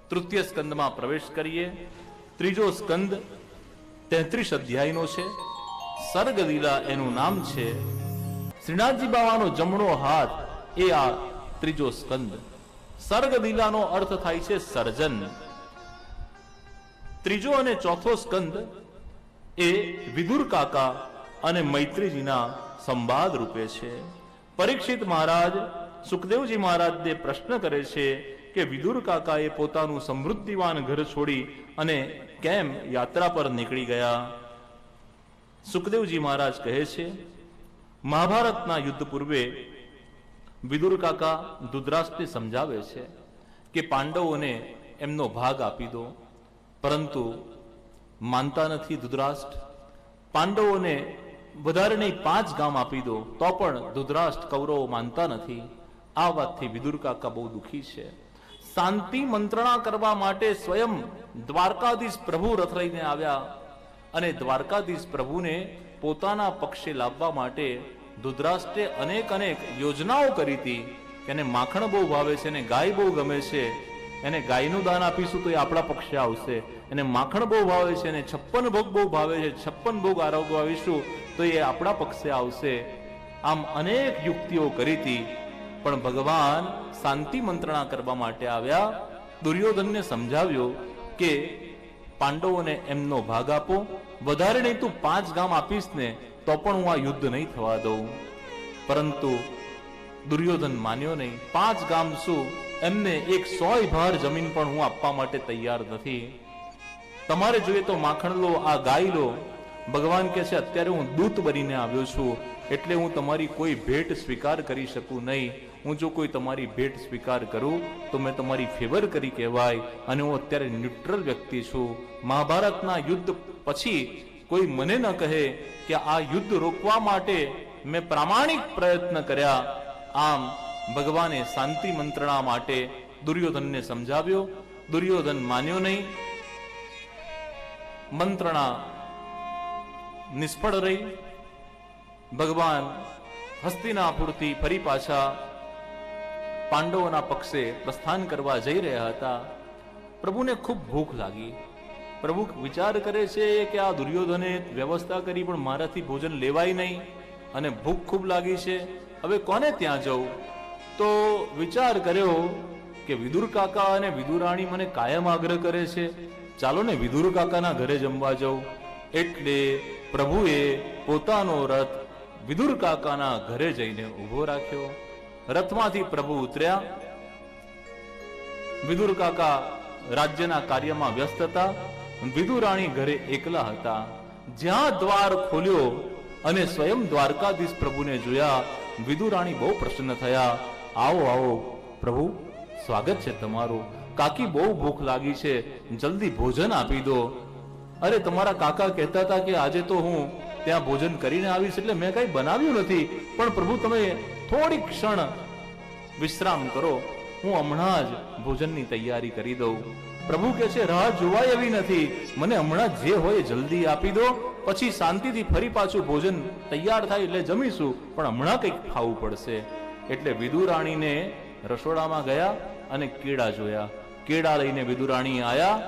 તૃતીય સ્કંદમાં પ્રવેશ કરીએ. ત્રીજો સ્કંદ 33 અધ્યાયનો છે. સર્ગલીલા એનું નામ છે. શ્રીનાથજી બાવાનો જમણો હાથ એ આ ત્રીજો સ્કંદ. સર્ગલીલાનો અર્થ થાય છે સર્જન. ત્રીજો અને ચોથો સ્કંદ એ વિદુર કાકા અને મૈત્રીજીના સંવાદ રૂપે છે. પરીક્ષિત મહારાજ સુખદેવજી મહારાજને પ્રશ્ન કરે છે કે વિદુર કાકાએ પોતાનું સમૃદ્ધિવાન ઘર છોડી અને કેમ યાત્રા પર નીકળી ગયા. સુખદેવજી મહારાજ કહે છે, મહાભારતના યુદ્ધ પૂર્વે વિદુર કાકા ધૃતરાષ્ટ્રને સમજાવે છે કે પાંડવોને એમનો ભાગ આપી દો, પરંતુ માનતા નથી ધૃતરાષ્ટ્ર. પાંડવોને વધારે નહીં 5 ગામ આપી દો તો પણ ધૃતરાષ્ટ્ર કૌરવો માનતા નથી. આ વાતથી વિદુર કાકા બહુ દુઃખી છે. શાંતિ મંત્રણા કરવા માટે સ્વયં દ્વારકાધીશ પ્રભુ રથ લઈને આવ્યા અને દ્વારકાધીશ પ્રભુને પોતાના પક્ષે લાવવા માટે ધૃતરાષ્ટ્રે અનેક યોજનાઓ કરી હતી. એને માખણ બહુ ભાવે છે, એને ગાય બહુ ગમે છે, એને ગાયનું દાન આપીશું તો એ આપણા પક્ષે આવશે. એને માખણ બહુ ભાવે છે, એને 56 ભોગ બહુ ભાવે છે, 56 ભોગ આરોગવાવીશું તો એ આપણા પક્ષે આવશે. આમ અનેક યુક્તિઓ કરી હતી, પણ ભગવાન શાંતિ મંત્રણા કરવા માટે આવ્યા. દુર્યોધનને સમજાવ્યો કે પાંડવોને એમનો ભાગ આપો, વધારે નહીં તું 5 ગામ આપીશ ને તો પણ હું આ યુદ્ધ નહીં થવા દઉં. પરંતુ દુર્યોધન માન્યો નહીં. 5 ગામ શું, એમને 100 ભાર જમીન પણ હું આપવા માટે તૈયાર નથી. તમારે જોઈએ તો માખણ લો, આ ગાય લો. ભગવાન કહે છે, અત્યારે હું દૂત બનીને આવ્યો છું, એટલે હું તમારી કોઈ ભેટ સ્વીકાર કરી શકું નહીં. હું જો કોઈ તમારી ભેટ સ્વીકાર કરું તો મેં તમારી ફેવર કરી કહેવાય, અને હું અત્યારે ન્યુટ્રલ વ્યક્તિ છું. મહાભારતના યુદ્ધ પછી કોઈ મને ન કહે કે આ યુદ્ધ રોકવા માટે મેં પ્રામાણિક પ્રયત્ન કર્યા. આમ ભગવાને શાંતિ મંત્રણા માટે દુર્યોધનને સમજાવ્યો. દુર્યોધન માન્યો નહીં. મંત્રણા નિષ્ફળ રહી. ભગવાન હસ્તિનાપુરથી ફરી પાછા પાંડવોના પક્ષે પ્રસ્થાન કરવા જઈ રહ્યા હતા. પ્રભુને ખૂબ ભૂખ લાગી. પ્રભુ વિચાર કરે છે કે આ દુર્યોધને વ્યવસ્થા કરી પણ મારાથી ભોજન લેવાય નહીં, અને ભૂખ ખૂબ લાગી છે. હવે કોને ત્યાં જવું? તો વિચાર કર્યો કે વિદુર કાકા અને વિદુરાણી મને કાયમ આગ્રહ કરે છે, ચાલો ને વિદુર કાકાના ઘરે જમવા જવું. એટલે પ્રભુએ પોતાનો રથ વિદુર કાકાના ઘરે જઈને ઉભો રાખ્યો. રથમાંથી પ્રભુ ઉતર્યા. વિદુર કાકા રાજ્યના કાર્યમાં વ્યસ્ત હતા. વિદુરાણી ઘરે એકલા હતા. જ્યાં દ્વાર ખોલ્યો અને સ્વયં દ્વારકાધીશ પ્રભુને જોયા, વિદુરાણી બહુ પ્રસન્ન થયા. આવો આવો પ્રભુ, સ્વાગત છે તમારું. કાકી બહુ ભૂખ લાગી છે, જલ્દી ભોજન આપી દો. અરે તમારા કાકા કહેતા હતા કે આજે તો હું ત્યાં ભોજન કરીને આવીશ, એટલે મેં કઈ બનાવ્યું નથી. પણ પ્રભુ તમે થોડી ક્ષણ વિશ્રામ કરો, હું હમણાં જ ભોજનની તૈયારી કરી દઉં. પ્રભુ કહે છે, રાહ જોવાય એવી નથી, મને હમણાં જે હોય જલ્દી આપી દો, પછી શાંતિથી ફરી પાછું ભોજન તૈયાર થાય એટલે જમીશું, પણ હમણાં કંઈક ખાવું પડશે. એટલે વિદુરાણીને રસોડામાં ગયા અને કેળા જોયા. કેળા લઈને વિદુરાણી આયા.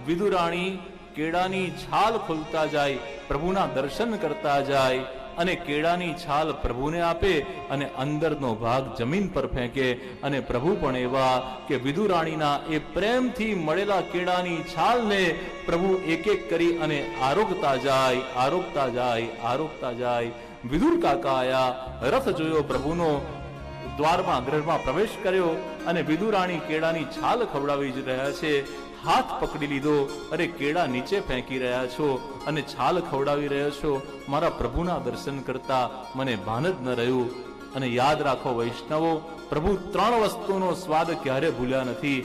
વિદુરાણી કેળાની છાલ ખોલતા જાય, પ્રભુના દર્શન કરતા જાય, અને કેળાની છાલ પ્રભુને આપે અને અંદરનો ભાગ જમીન પર ફેંકે. અને પ્રભુ પણ એવા કે વિદુરાણીના એ પ્રેમથી મળેલા કેળાની છાલને પ્રભુ એક એક કરી અને આરોગતા જાય, આરોગતા જાય, આરોગતા જાય. વિદુર કાકા આયા, રથ જોયો પ્રભુનો, દ્વારમાં ગૃહમાં પ્રવેશ કર્યો અને વિદુરાણી કેળાની છાલ ખવડાવી જ રહ્યા છે. હાથ પકડી લીધો. અરે કેળા નીચે ફેંકી રહ્યા છો અને છાલ ખવડાવી રહ્યા છો, મારા પ્રભુના દર્શન કરતા મને ભાન જ ન રહ્યું. અને યાદ રાખો વૈષ્ણવો, પ્રભુ 3 વસ્તુનો સ્વાદ ક્યારે ભૂલ્યા નથી.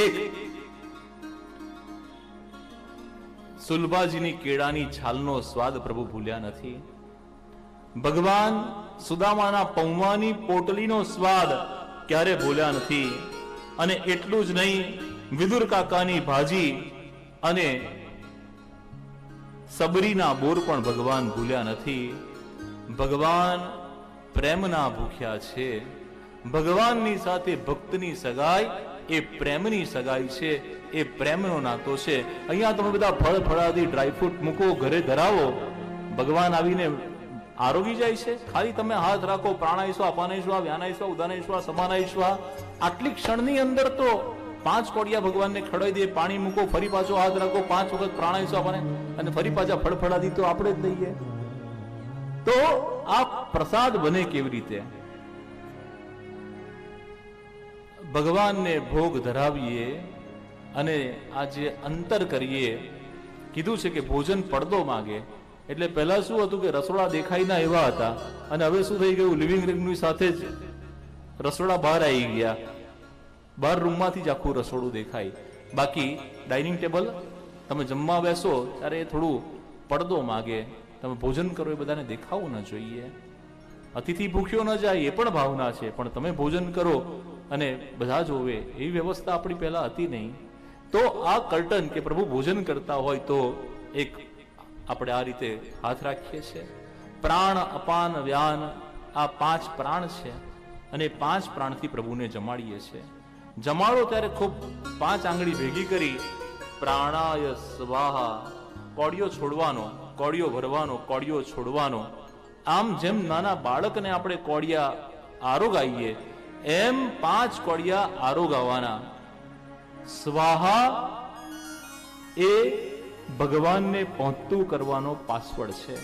એક, સુલભાજીની કેળાની છાલનો સ્વાદ પ્રભુ ભૂલ્યા નથી. ભગવાન સુદામાના પૌવાની પોટલીનો સ્વાદ ક્યારે ભૂલ્યા નથી. અને એટલું જ નહીં, વિદુર કાકાની ભાજી અને સબરીના બોર પણ ભગવાન ભૂલ્યા નથી. ભગવાન પ્રેમના ભૂખ્યા છે. ભગવાનની સાથે ભક્તની સગાઈ એ પ્રેમની સગાઈ છે. એ પ્રેમનો નાતો છે. અહીંયા તમે બધા ફળ ફળાદી ડ્રાયફ્રૂટ મૂકો, ઘરે ધરાવો, ભગવાન આવીને આરોગી જાય છે? ખાલી તમે હાથ રાખો, પ્રાણાયસ્વા, અપાનાયસ્વા, વ્યાનાયસ્વા, ઉદાનાયસ્વા, સમાનાયસ્વા, આટલી ક્ષણની અંદર તો 5 કોડિયા ભગવાનને ખડાઈ દે, પાણી મૂકો, ફરી પાછો હાથ રાખો, 5 વખત પ્રાણાયસ્વા બને અને ફરી પાછા ફળફળાદી તો આપણે જ દઈએ. તો આ પ્રસાદ બને કેવી રીતે? ભગવાનને ભોગ ધરાવીએ અને આ જે અંતર કરીએ. કીધું છે કે ભોજન પડદો માગે. એટલે પહેલા શું હતું કે રસોડા દેખાય ના એવા હતા, અને હવે શું થઈ ગયું, લિવિંગ રૂમની સાથે જ રસોડા બહાર આવી ગયા. બહાર રૂમમાંથી જ આખું રસોડું દેખાય. બાકી ડાઇનિંગ ટેબલ તમે જમવા બેસો ત્યારે એ થોડું પડદો માગે. તમે ભોજન કરો એ બધાને દેખાવું ન જોઈએ. અતિથિ ભૂખ્યો ન જાય એ પણ ભાવના છે, પણ તમે ભોજન કરો અને બધા જોવે એવી વ્યવસ્થા આપણી પહેલા હતી નહીં. તો આ કર્ટન કે પ્રભુ ભોજન કરતા હોય તો એક આપણે આ રીતે હાથ રાખીએ છીએ. પ્રાણ, અપાન, વ્યાન, આ 5 પ્રાણ છે અને 5 પ્રાણથી પ્રભુને જમાડીએ છીએ. જમાડો ત્યારે ખૂબ 5 આંગળી ભેગી કરી પ્રાણાય સ્વાહા, કોડિયો છોડવાનો, કોડિયો ભરવાનો, કોડિયો છોડવાનો. આમ જેમ નાના બાળકને આપણે કોડિયા આરોગાઈએ એમ 5 કોડિયા આરોગાવાના. સ્વાહા એ ભગવાનને પહોંચતું કરવાનો પાસવર્ડ છે.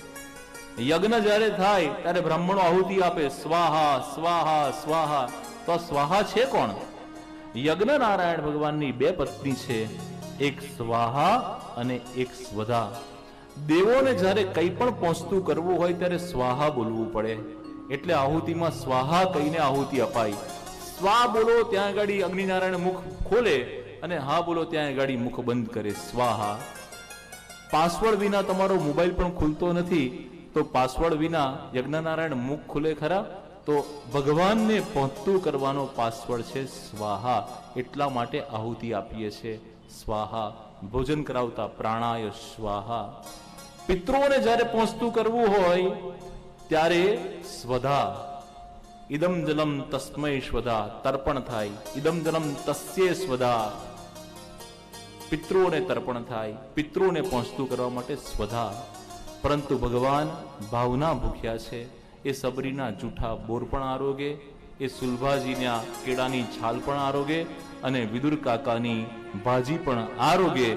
યજ્ઞ જ્યારે થાય ત્યારે બ્રાહ્મણો આહુતિ આપે, સ્વાહા સ્વાહા સ્વાહા. તો સ્વાહા છે કોણ? યજ્ઞ નારાયણ ભગવાનની 2 પત્ની છે, એક સ્વાહા અને એક સ્વધા. દેવોને જ્યારે કંઈ પણ પહોંચતું કરવું હોય ત્યારે સ્વાહા બોલવું પડે. એટલે આહુતિમાં સ્વાહા કહીને આહુતિ અપાય. સ્વા બોલો ત્યાં આગળ અગ્નિનારાયણ મુખ ખોલે અને હા બોલો ત્યાં આગળ મુખ બંધ કરે. સ્વાહા. પાસવર્ડ વિના તમારો મોબાઈલ પણ ખુલતો નથી, તો પાસવર્ડ વિના યજ્ઞનારાયણ મુખ ખુલે ખરા? તો ભગવાનને પહોંચતું કરવાનો પાસવર્ડ છે સ્વાહા. એટલા માટે આહુતિ આપીએ છીએ સ્વાહા. ભોજન કરાવતા પ્રાણાય સ્વાહા. પિતૃઓને જ્યારે પહોંચતું કરવું હોય ત્યારે સ્વધા. ઇદમ જલમ તસ્મૈ સ્વધા, તર્પણ થાય. ઇદમ જલમ તસ્યે સ્વધા, પિતૃઓને તર્પણ થાય. પિતૃઓને પહોંચતું કરવા માટે સ્વધા. પરંતુ ભગવાન ભાવના ભૂખ્યા છે. એ સબરીના જૂઠા બોર પણ આરોગે, એ સુલભાજીના કેળાની છાલ પણ આરોગે અને વિદુર કાકાની ભાજી પણ આરોગે.